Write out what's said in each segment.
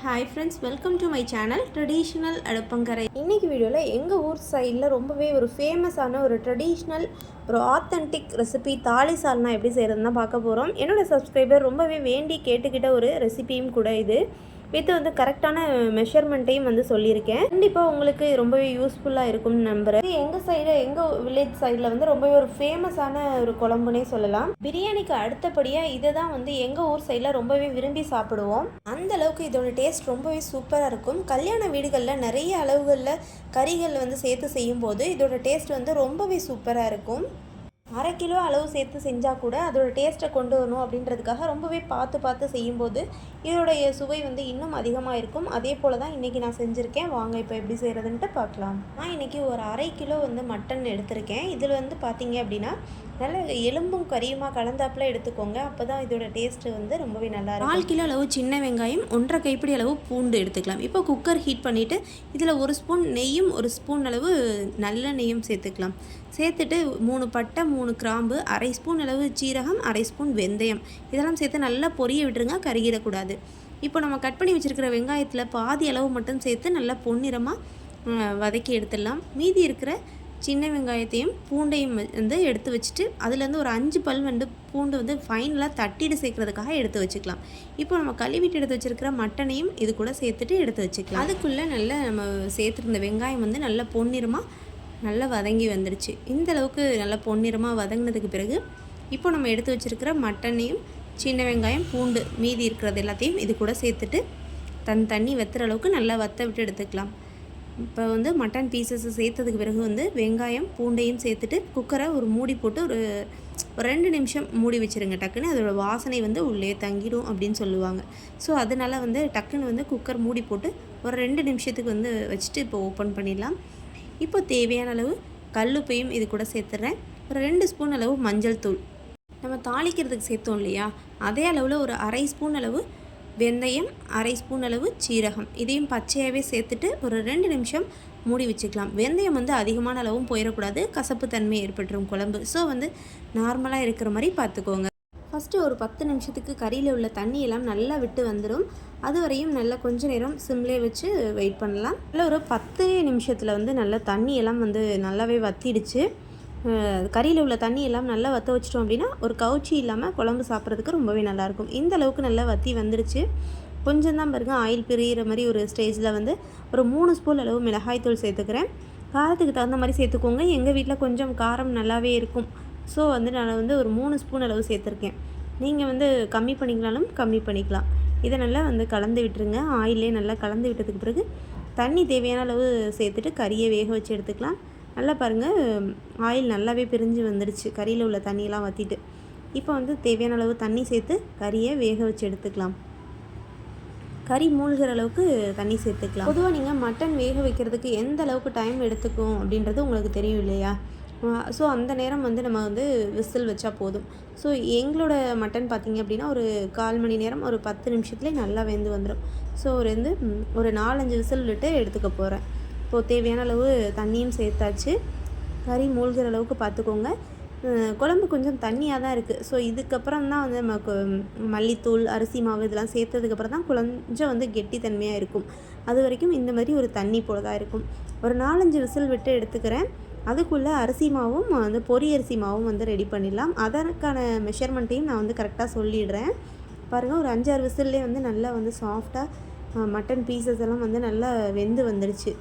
Hi friends, welcome to my channel traditional அடுப்பங்கரை. இன்றைக்கி வீடியோவில் எங்கள் ஊர் சைடில் ரொம்பவே ஒரு ஃபேமஸான ஒரு ட்ரெடிஷ்னல் ஒரு ஆத்தென்டிக் ரெசிபி தாலி சால்னா எப்படி செய்கிறதுன்னு தான் பார்க்க போகிறோம். என்னோடய சப்ஸ்கிரைபர் ரொம்பவே வேண்டி கேட்டுக்கிட்ட ஒரு ரெசிபியும் கூட இது. வித் கரெக்டான மெஷர்மெண்ட்டையும் சொல்லியிருக்கேன். கண்டிப்பாக உங்களுக்கு ரொம்பவே யூஸ்ஃபுல்லாக இருக்கும்னு நம்புகிறேன். எங்கள் சைடு எங்கள் வில்லேஜ் சைடில் ரொம்பவே ஒரு ஃபேமஸான ஒரு குழம்புனே சொல்லலாம். பிரியாணிக்கு அடுத்தபடியாக இதை தான் எங்கள் ஊர் சைடில் ரொம்பவே விரும்பி சாப்பிடுவோம். அந்த அளவுக்கு இதோட டேஸ்ட் ரொம்பவே சூப்பராக இருக்கும். கல்யாண வீடுகளில் நிறைய அளவுகளில் கறிகள் சேர்த்து செய்யும்போது இதோட டேஸ்ட் ரொம்பவே சூப்பராக இருக்கும். 1/2 கிலோ அளவு சேர்த்து செஞ்சால் கூட அதோட டேஸ்ட்டை கொண்டு வரணும் அப்படின்றதுக்காக ரொம்பவே பார்த்து செய்யும்போது இதோடைய சுவை இன்னும் அதிகமாக இருக்கும். அதே போல் தான் இன்றைக்கி நான் செஞ்சுருக்கேன். வாங்க இப்போ எப்படி செய்கிறதுன்ட்டு பார்க்கலாம். நான் இன்றைக்கி ஒரு 1/2 கிலோ மட்டன் எடுத்திருக்கேன். இதில் பார்த்தீங்க அப்படின்னா நல்ல எலும்பும் கறியுமா கலந்தாப்பில் எடுத்துக்கோங்க. அப்போ தான் இதோட டேஸ்ட்டு ரொம்பவே நல்லா இருக்கும். 4 கிலோ அளவு சின்ன வெங்காயம், 1/2 கைப்பிடி அளவு பூண்டு எடுத்துக்கலாம். இப்போ குக்கர் ஹீட் பண்ணிவிட்டு இதில் 1 ஸ்பூன் நெய்யும் 1 ஸ்பூன் அளவு நல்ல நெய்யும் சேர்த்துக்கலாம். சேர்த்துட்டு 3 பட்டை 3 கிராம்பு, 1/2 ஸ்பூன் அளவு சீரகம், 1/2 ஸ்பூன் வெந்தயம் இதெல்லாம் சேர்த்து நல்லா பொரிய விட்டுருங்க, கருகிடக்கூடாது. இப்போ நம்ம கட் பண்ணி வச்சுருக்கிற வெங்காயத்தில் பாதி அளவு மட்டும் சேர்த்து நல்லா பொன்னிறமாக வதக்கி எடுத்துடலாம். மீதி இருக்கிற சின்ன வெங்காயத்தையும் பூண்டையும் எடுத்து வச்சுட்டு அதுலேருந்து ஒரு 5 பல் பூண்டு ஃபைனலாக தட்டிட்டு சேர்க்குறதுக்காக எடுத்து வச்சுக்கலாம். இப்போ நம்ம கழுவிட்டு எடுத்து வச்சுருக்கிற மட்டனையும் இது கூட சேர்த்துட்டு எடுத்து வச்சுக்கலாம். அதுக்குள்ளே நல்லா நம்ம சேர்த்துருந்த வெங்காயம் நல்லா பொன்னிறமாக நல்லா வதங்கி வந்துடுச்சு. இந்த அளவுக்கு நல்லா பொன்னிறமாக வதங்கினதுக்கு பிறகு இப்போ நம்ம எடுத்து வச்சுருக்கிற மட்டனையும் சின்ன வெங்காயம் பூண்டு மீதி இருக்கிறது எல்லாத்தையும் இது கூட சேர்த்துட்டு தண்ணி வற்றுற அளவுக்கு நல்லா வற்ற விட்டு எடுத்துக்கலாம். இப்போ மட்டன் பீசஸ் சேர்த்ததுக்கு பிறகு வெங்காயம் பூண்டையும் சேர்த்துட்டு குக்கரை ஒரு மூடி போட்டு ஒரு 2 நிமிஷம் மூடி வச்சுருங்க. டக்குன்னு அதோட வாசனை உள்ளே தங்கிடும் அப்படின்னு சொல்லுவாங்க. ஸோ அதனால் டக்குன்னு குக்கர் மூடி போட்டு ஒரு 2 நிமிஷத்துக்கு வச்சுட்டு இப்போ ஓப்பன் பண்ணிடலாம். இப்போ தேவையான அளவு கல்லுப்பையும் இது கூட சேர்த்துட்றேன். ஒரு 2 ஸ்பூன் அளவு மஞ்சள் தூள், நம்ம தாளிக்கிறதுக்கு சேர்த்தோம் இல்லையா, அதே அளவில் ஒரு 1/2 ஸ்பூன் அளவு வெந்தயம், 1/2 ஸ்பூன் அளவு சீரகம் இதையும் பச்சையாகவே சேர்த்துட்டு ஒரு 2 நிமிஷம் மூடி வச்சுக்கலாம். வெந்தயம் அதிகமான அளவும் போயிடக்கூடாது, கசப்பு தன்மை ஏற்பட்டுரும் குழம்பு. ஸோ நார்மலாக இருக்கிற மாதிரி பார்த்துக்கோங்க. ஃபஸ்ட்டு ஒரு 10 நிமிஷத்துக்கு கறியில் உள்ள தண்ணி எல்லாம் நல்லா விட்டு வந்துடும். அது வரையும் நல்லா கொஞ்சம் நேரம் சிம்லே வச்சு வெயிட் பண்ணலாம். இல்லை ஒரு 10 நிமிஷத்தில் நல்லா தண்ணி எல்லாம் நல்லாவே வற்றிடுச்சு. கறியில் உள்ள தண்ணி எல்லாம் நல்லா வற்ற வச்சிட்டோம் அப்படின்னா ஒரு கவுச்சி இல்லாமல் குழம்பு சாப்பிட்றதுக்கு ரொம்பவே நல்லாயிருக்கும். இந்த அளவுக்கு நல்லா வற்றி வந்துடுச்சு. கொஞ்சம் தான் பாருங்கள் ஆயில் பிரிகிற மாதிரி ஒரு ஸ்டேஜில் ஒரு 3 ஸ்பூன் அளவு மிளகாய்த்தூள் சேர்த்துக்கிறேன். காரத்துக்கு தகுந்த மாதிரி சேர்த்துக்கோங்க. எங்கள் வீட்டில் கொஞ்சம் காரம் நல்லாவே இருக்கும். ஸோ நான் ஒரு 3 ஸ்பூன் அளவு சேர்த்துருக்கேன். நீங்கள் கம்மி பண்ணிக்கலாலும் கம்மி பண்ணிக்கலாம். இதை நல்லா கலந்து விட்டுருங்க. ஆயிலே நல்லா கலந்து விட்டதுக்கு பிறகு தண்ணி தேவையான அளவு சேர்த்துட்டு கறியை வேக வச்சு எடுத்துக்கலாம். நல்லா பாருங்கள் ஆயில் நல்லாவே பிரிஞ்சு வந்துடுச்சு கறியில் உள்ள தண்ணியெலாம் வற்றிட்டு. இப்போ தேவையான அளவு தண்ணி சேர்த்து கறியை வேக வச்சு எடுத்துக்கலாம். கறி மூழ்கிற அளவுக்கு தண்ணி சேர்த்துக்கலாம். பொதுவாக நீங்கள் மட்டன் வேக வைக்கிறதுக்கு எந்த அளவுக்கு டைம் எடுத்துக்கும் அப்படின்றது உங்களுக்கு தெரியும் இல்லையா? ஸோ அந்த நேரம் நம்ம விசில் வச்சா போதும். ஸோ எங்களோட மட்டன் பார்த்திங்க அப்படின்னா ஒரு 1/4 மணி நேரம் ஒரு 10 நிமிஷத்துலேயே நல்லா வெந்து வந்துடும். ஸோ ஒரு 4-5 விசில் விட்டு எடுத்துக்க போகிறேன். இப்போது தேவையான அளவு தண்ணியும் சேர்த்தாச்சு. கறி மூழ்கிற அளவுக்கு பார்த்துக்கோங்க. குழம்பு கொஞ்சம் தண்ணியாக தான் இருக்குது. ஸோ இதுக்கப்புறம் தான் நமக்கு மல்லித்தூள் அரிசி மாவு இதெல்லாம் சேர்த்ததுக்கப்புறம் தான் கொஞ்சம் கெட்டித்தன்மையாக இருக்கும். அது வரைக்கும் இந்த மாதிரி ஒரு தண்ணி போல தான் இருக்கும். ஒரு 4-5 விசில் விட்டு எடுத்துக்கிறேன். அதுக்குள்ளே அரிசி மாவும் பொரி அரிசி மாவும் ரெடி பண்ணிடலாம். அதற்கான மெஷர்மெண்ட்டையும் நான் கரெக்டாக சொல்லிடுறேன். பாருங்கள் ஒரு 5-6 விசில்லே நல்லா சாஃப்டாக மட்டன் பீசஸ் எல்லாம் நல்லா வெந்து வந்துடுச்சு.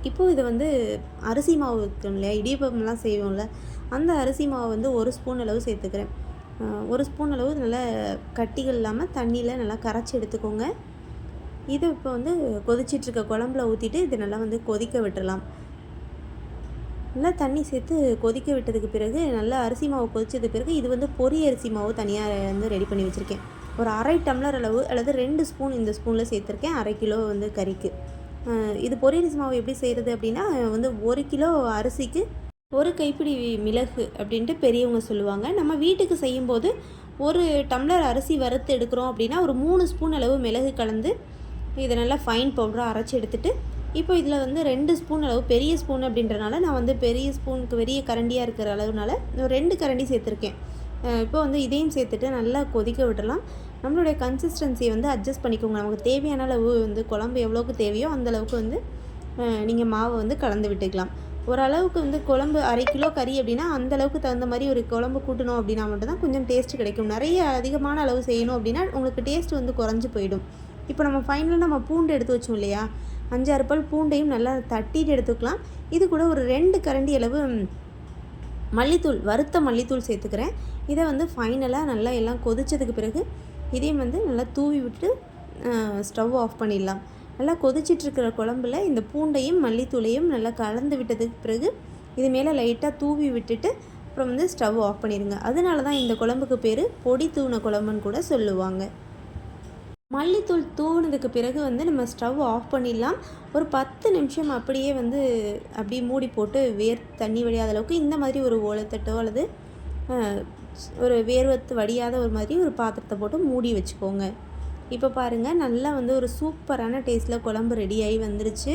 இப்போது இது அரிசி மாவு இருக்கும் இல்லையா, இடியப்பம்லாம் செய்வோம்ல, அந்த அரிசி மாவு 1 ஸ்பூன் அளவு சேர்த்துக்கிறேன். 1 ஸ்பூன் அளவு நல்லா கட்டிகள் இல்லாமல் தண்ணியில் நல்லா கரைச்சி எடுத்துக்கோங்க. இது இப்போ கொதிச்சிட்ருக்க குழம்புல ஊற்றிட்டு இது நல்லா கொதிக்க விட்டுடலாம். நல்லா தண்ணி சேர்த்து கொதிக்க விட்டதுக்கு பிறகு நல்லா அரிசி மாவு கொதிச்சது பிறகு இது பொரி அரிசி மாவு தனியாக ரெடி பண்ணி வச்சுருக்கேன். ஒரு 1/2 டம்ளர் அளவு அல்லது 2 ஸ்பூன் இந்த ஸ்பூனில் சேர்த்துருக்கேன். 1/2 கிலோ கறிக்கு. இது பொரி அரிசி மாவு எப்படி செய்கிறது அப்படின்னா 1 கிலோ அரிசிக்கு 1 கைப்பிடி மிளகு அப்படின்ட்டு பெரியவங்க சொல்லுவாங்க. நம்ம வீட்டுக்கு செய்யும்போது 1 டம்ளர் அரிசி வறுத்து எடுக்கிறோம் அப்படின்னா ஒரு 3 ஸ்பூன் அளவு மிளகு கலந்து இதை நல்லா ஃபைன் பவுடராக அரைச்சி எடுத்துகிட்டு இப்போ இதில் 2 ஸ்பூன் அளவு பெரிய ஸ்பூன் அப்படின்றனால நான் பெரிய ஸ்பூனுக்கு பெரிய கரண்டியாக இருக்கிற அளவுனால ஒரு 2 கரண்டி சேர்த்துருக்கேன். இப்போ இதையும் சேர்த்துட்டு நல்லா கொதிக்க விடலாம். நம்மளுடைய கன்சிஸ்டன்சியை வந்து அட்ஜஸ்ட் பண்ணிக்கோங்க. நமக்கு தேவையான அளவு வந்து குழம்பு எவ்வளோக்கு தேவையோ அந்தளவுக்கு வந்து நீங்கள் மாவை வந்து கலந்து விட்டுக்கலாம். ஓரளவுக்கு வந்து குழம்பு 1/2 கிலோ கறி அப்படின்னா அந்தளவுக்கு தகுந்த மாதிரி ஒரு குழம்பு கூட்டணும் அப்படின்னா மட்டும்தான் கொஞ்சம் டேஸ்ட்டு கிடைக்கும். நிறைய அதிகமான அளவு செய்யணும் அப்படின்னா உங்களுக்கு டேஸ்ட் வந்து குறைஞ்சி போயிடும். இப்போ நம்ம ஃபைனலாக நம்ம பூண்டு எடுத்து வச்சோம் இல்லையா, 5-6 பல் பூண்டையும் நல்லா தட்டிட்டு எடுத்துக்கலாம். இது கூட ஒரு 2 கரண்டி அளவு மல்லித்தூள், வறுத்த மல்லித்தூள் சேர்த்துக்கிறேன். இதை வந்து ஃபைனலாக நல்லா எல்லாம் கொதித்ததுக்கு பிறகு இதையும் வந்து நல்லா தூவி விட்டு ஸ்டவ் ஆஃப் பண்ணிடலாம். நல்லா கொதிச்சிட்ருக்கிற குழம்புல இந்த பூண்டையும் மல்லித்தூளையும் நல்லா கலந்து விட்டதுக்கு பிறகு இது மேலே லைட்டாக தூவி விட்டுட்டு அப்புறம் வந்து ஸ்டவ் ஆஃப் பண்ணிடுங்க. அதனால தான் இந்த குழம்புக்கு பேர் பொடி தூண குழம்புன்னு கூட சொல்லுவாங்க. மல்லித்தூள் தூவினதுக்கு பிறகு வந்து நம்ம ஸ்டவ் ஆஃப் பண்ணிடலாம். ஒரு 10 நிமிஷம் அப்படியே வந்து அப்படியே மூடி போட்டு தண்ணி வடியாத அளவுக்கு இந்த மாதிரி ஒரு ஓலைத்தட்டோ அல்லது ஒரு வேர்வத்து வடியாத ஒரு மாதிரி ஒரு பாத்திரத்தை போட்டு மூடி வச்சுக்கோங்க. இப்போ பாருங்கள், நல்லா வந்து ஒரு சூப்பரான டேஸ்ட்டில் குழம்பு ரெடியாகி வந்துருச்சு.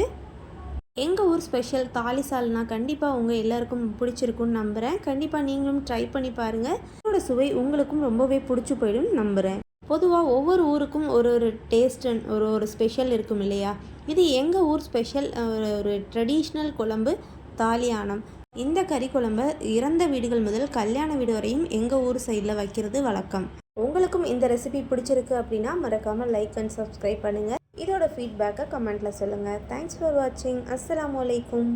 எங்கள் ஊர் ஸ்பெஷல் தாலி சால்னா கண்டிப்பாக உங்கள் எல்லாருக்கும் பிடிச்சிருக்குன்னு நம்புகிறேன். கண்டிப்பாக நீங்களும் ட்ரை பண்ணி பாருங்கள். இதோட சுவை உங்களுக்கும் ரொம்பவே பிடிச்சி போயிடும் நம்புகிறேன். பொதுவாக ஒவ்வொரு ஊருக்கும் ஒரு ஒரு டேஸ்ட் ஒரு ஸ்பெஷல் இருக்கும் இல்லையா? இது எங்கள் ஊர் ஸ்பெஷல் ஒரு ட்ரெடிஷ்னல் குழம்பு தாலியானம். இந்த கறி குழம்பை இறந்த வீடுகள் முதல் கல்யாண வீடு வரையும் எங்கள் ஊர் சைடில் வைக்கிறது வழக்கம். உங்களுக்கும் இந்த ரெசிபி பிடிச்சிருக்கு அப்படின்னா மறக்காமல் லைக் அண்ட் சப்ஸ்கிரைப் பண்ணுங்கள். இதோட ஃபீட்பேக்கை கமெண்ட்டில் சொல்லுங்கள். தேங்க்ஸ் ஃபார் வாட்சிங். அஸ்ஸலாமு அலைக்கும்.